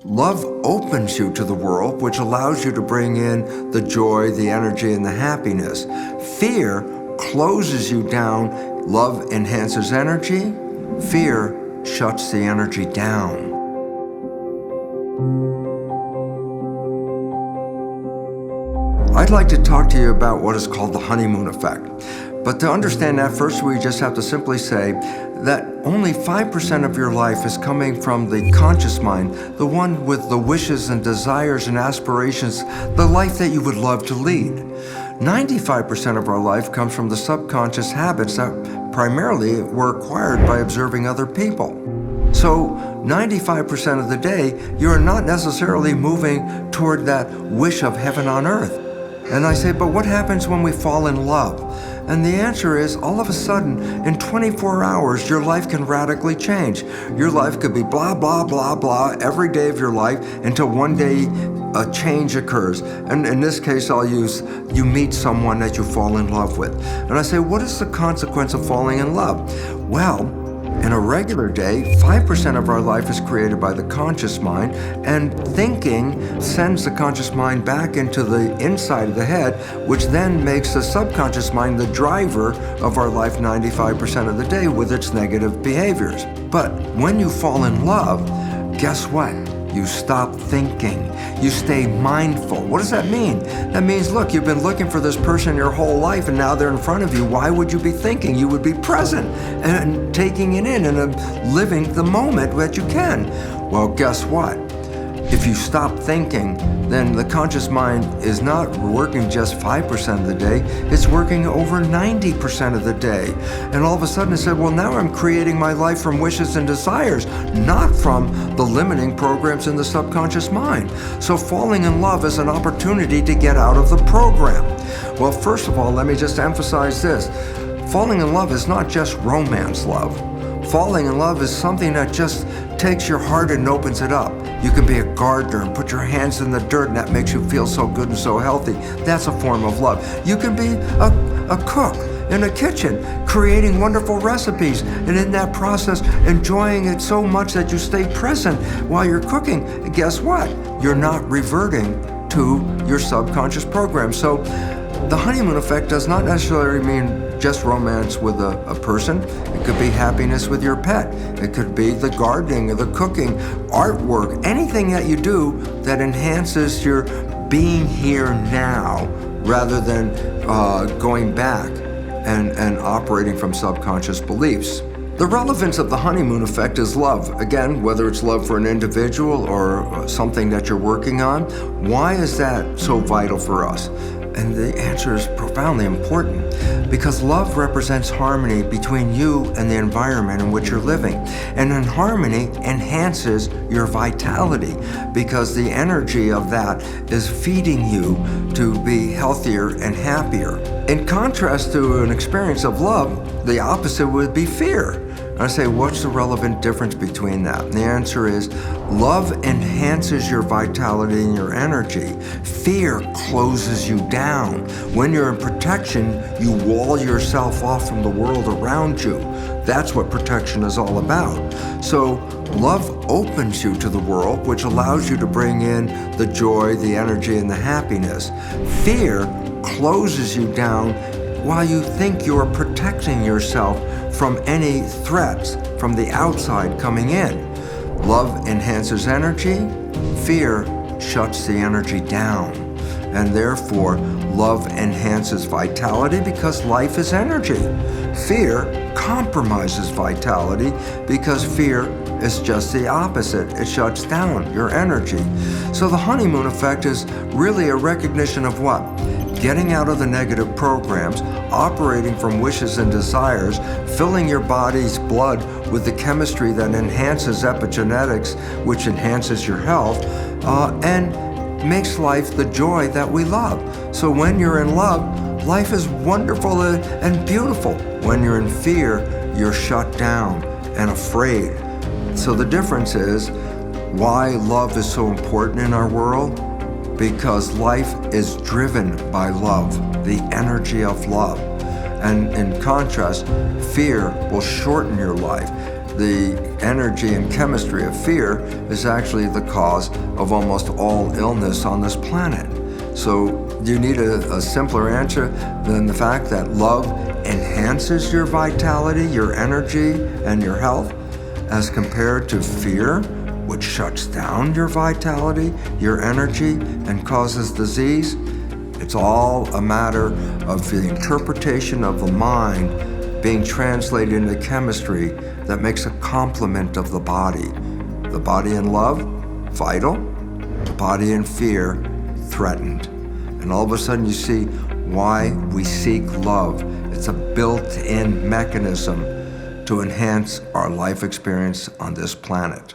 Love opens you to the world, which allows you to bring in the joy, the energy, and the happiness. Fear closes you down. Love enhances energy. Fear shuts the energy down. I'd like to talk to you about what is called the honeymoon effect. But to understand that, first we just have to simply say that only 5% of your life is coming from the conscious mind, the one with the wishes and desires and aspirations, the life that you would love to lead. 95% of our life comes from the subconscious habits that primarily were acquired by observing other people. So 95% of the day, you're not necessarily moving toward that wish of heaven on earth. And I say, but what happens when we fall in love? And the answer is, all of a sudden, in 24 hours, your life can radically change. Your life could be blah, blah, blah, blah every day of your life until one day a change occurs. And in this case, I'll use, you meet someone that you fall in love with. And I say, what is the consequence of falling in love? Well, in a regular day, 5% of our life is created by the conscious mind, and thinking sends the conscious mind back into the inside of the head, which then makes the subconscious mind the driver of our life 95% of the day with its negative behaviors. But when you fall in love, guess what? You stop thinking. You stay mindful. What does that mean? That means, look, you've been looking for this person your whole life, and now they're in front of you. Why would you be thinking? You would be present and taking it in and living the moment that you can. Well, guess what? If you stop thinking, then the conscious mind is not working just 5% of the day, it's working over 90% of the day. And all of a sudden it said, well, now I'm creating my life from wishes and desires, not from the limiting programs in the subconscious mind. So falling in love is an opportunity to get out of the program. Well, first of all, let me just emphasize this. Falling in love is not just romance love. Falling in love is something that just takes your heart and opens it up. You can be a gardener and put your hands in the dirt, and that makes you feel so good and so healthy. That's a form of love. You can be a cook in a kitchen, creating wonderful recipes, and in that process, enjoying it so much that you stay present while you're cooking. And guess what? You're not reverting to your subconscious program. So the honeymoon effect does not necessarily mean just romance with a person. It could be happiness with your pet. It could be the gardening or the cooking, artwork, anything that you do that enhances your being here now rather than going back and operating from subconscious beliefs. The relevance of the honeymoon effect is love. Again, whether it's love for an individual or something that you're working on, why is that so vital for us? And the answer is profoundly important, because love represents harmony between you and the environment in which you're living. And in harmony enhances your vitality, because the energy of that is feeding you to be healthier and happier. In contrast to an experience of love, the opposite would be fear. I say, what's the relevant difference between that? And the answer is, love enhances your vitality and your energy. Fear closes you down. When you're in protection, you wall yourself off from the world around you. That's what protection is all about. So love opens you to the world, which allows you to bring in the joy, the energy, and the happiness. Fear closes you down while you think you're protecting yourself from any threats from the outside coming in. Love enhances energy. Fear shuts the energy down. And therefore, love enhances vitality because life is energy. Fear compromises vitality because fear is just the opposite. It shuts down your energy. So the honeymoon effect is really a recognition of what? Getting out of the negative programs, operating from wishes and desires, filling your body's blood with the chemistry that enhances epigenetics, which enhances your health, and makes life the joy that we love. So when you're in love, life is wonderful and beautiful. When you're in fear, you're shut down and afraid. So the difference is why love is so important in our world. Because life is driven by love, the energy of love. And in contrast, fear will shorten your life. the energy and chemistry of fear is actually the cause of almost all illness on this planet. So you need a simpler answer than the fact that love enhances your vitality, your energy, and your health, as compared to fear, which shuts down your vitality, your energy, and causes disease. It's all a matter of the interpretation of the mind being translated into chemistry that makes a complement of the body. The body in love, vital. The body in fear, threatened. And all of a sudden you see why we seek love. It's a built-in mechanism to enhance our life experience on this planet.